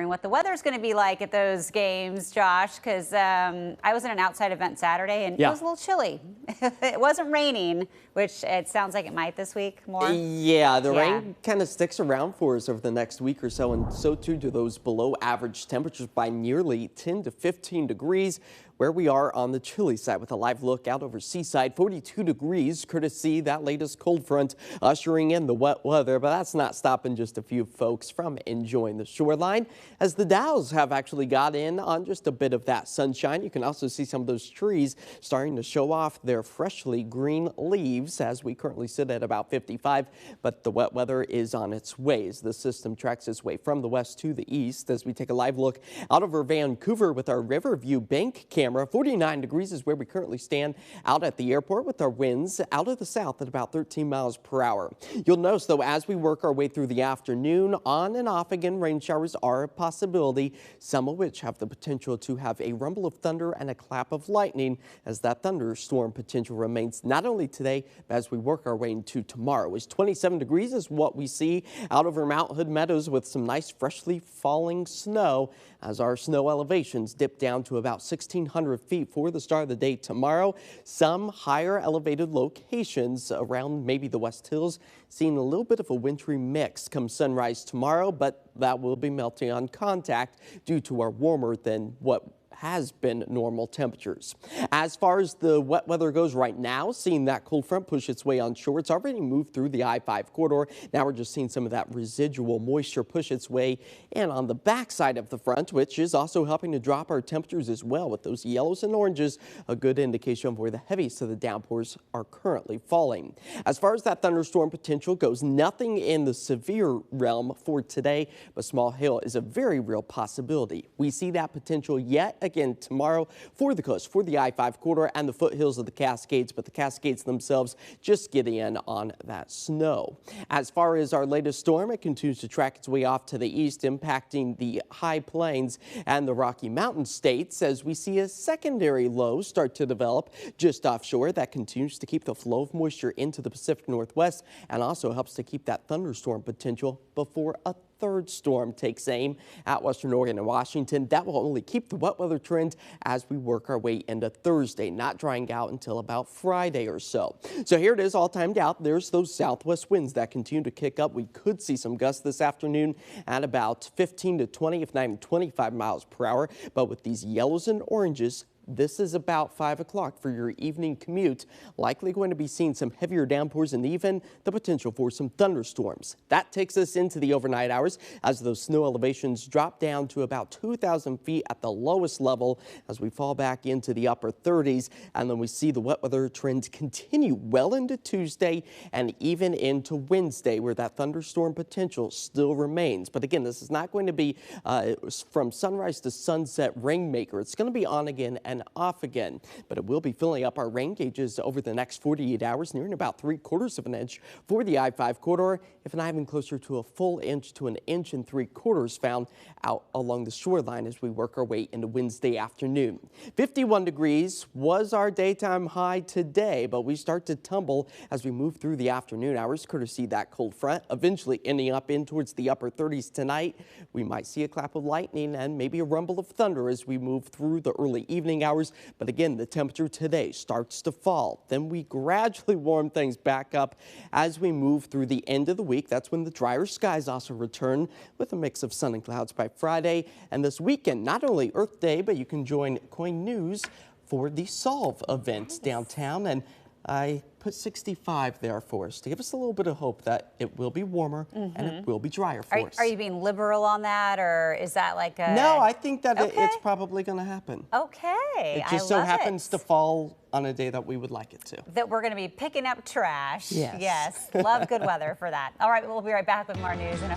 wondering what the weather's going to be like at those games, Josh, because I was in an outside event Saturday and it was a little chilly. It wasn't raining, which it sounds like it might this week more. Yeah, the rain kind of sticks around for us over the next week or so, and so too do those below average temperatures by nearly 10 to 15 degrees. Where we are on the chilly side with a live look out over Seaside, 42 degrees, courtesy that latest cold front ushering in the wet weather. But that's not stopping just a few folks from enjoying the shoreline, as the Dows have actually got in on just a bit of that sunshine. You can also see some of those trees starting to show off their freshly green leaves as we currently sit at about 55. But the wet weather is on its way as the system tracks its way from the west to the east. As we take a live look out over Vancouver with our Riverview Bank camera, 49 degrees is where we currently stand out at the airport with our winds out of the south at about 13 miles per hour. You'll notice, though, as we work our way through the afternoon, on and off again, rain showers are a possibility, some of which have the potential to have a rumble of thunder and a clap of lightning as that thunderstorm potential remains not only today, but as we work our way into tomorrow. As 27 degrees is what we see out over Mount Hood Meadows with some nice freshly falling snow as our snow elevations dip down to about 1,600 feet for the start of the day tomorrow. Some higher elevated locations around maybe the West Hills seeing a little bit of a wintry mix come sunrise tomorrow, but that will be melting on contact due to our warmer than what has been normal temperatures. As far as the wet weather goes right now, seeing that cold front push its way onshore, it's already moved through the I-5 corridor. Now we're just seeing some of that residual moisture push its way in on the backside of the front, which is also helping to drop our temperatures as well with those yellows and oranges, a good indication of where the heaviest of the downpours are currently falling. As far as that thunderstorm potential goes, nothing in the severe realm for today, but small hail is a very real possibility. We see that potential yet again tomorrow for the coast, for the I-5 corridor and the foothills of the Cascades, but the Cascades themselves just getting in on that snow. As far as our latest storm, it continues to track its way off to the east, impacting the high plains and the Rocky Mountain states as we see a secondary low start to develop just offshore that continues to keep the flow of moisture into the Pacific Northwest and also helps to keep that thunderstorm potential before a third storm takes aim at Western Oregon and Washington. That will only keep the wet weather trend as we work our way into Thursday, not drying out until about Friday or so. So here it is all timed out. There's those southwest winds that continue to kick up. We could see some gusts this afternoon at about 15 to 20, if not even 25 miles per hour. But with these yellows and oranges, this is about 5 o'clock for your evening commute. Likely going to be seeing some heavier downpours and even the potential for some thunderstorms. That takes us into the overnight hours as those snow elevations drop down to about 2,000 feet at the lowest level as we fall back into the upper 30s. And then we see the wet weather trend continue well into Tuesday and even into Wednesday, where that thunderstorm potential still remains. But again, this is not going to be from sunrise to sunset rainmaker. It's going to be on again and off again, but it will be filling up our rain gauges over the next 48 hours, nearing about 3/4 of an inch for the I-5 corridor, if not even closer to a full inch to 1 3/4 inches found out along the shoreline as we work our way into Wednesday afternoon. 51 degrees was our daytime high today, but we start to tumble as we move through the afternoon hours, courtesy that cold front, eventually ending up in towards the upper 30s tonight. We might see a clap of lightning and maybe a rumble of thunder as we move through the early evening hours. But again, the temperature today starts to fall. Then we gradually warm things back up as we move through the end of the week. That's when the drier skies also return with a mix of sun and clouds by Friday. And this weekend, not only Earth Day, but you can join KOIN News for the Solve event downtown. And I put 65 there for us to give us a little bit of hope that it will be warmer and it will be drier for us. Are you being liberal on that, or is that like a... No, I think that it's probably going to happen. Okay, it just so happens to fall on a day that we would like it to. That we're going to be picking up trash. Yes. Yes, love good weather for that. All right, we'll be right back with more news in a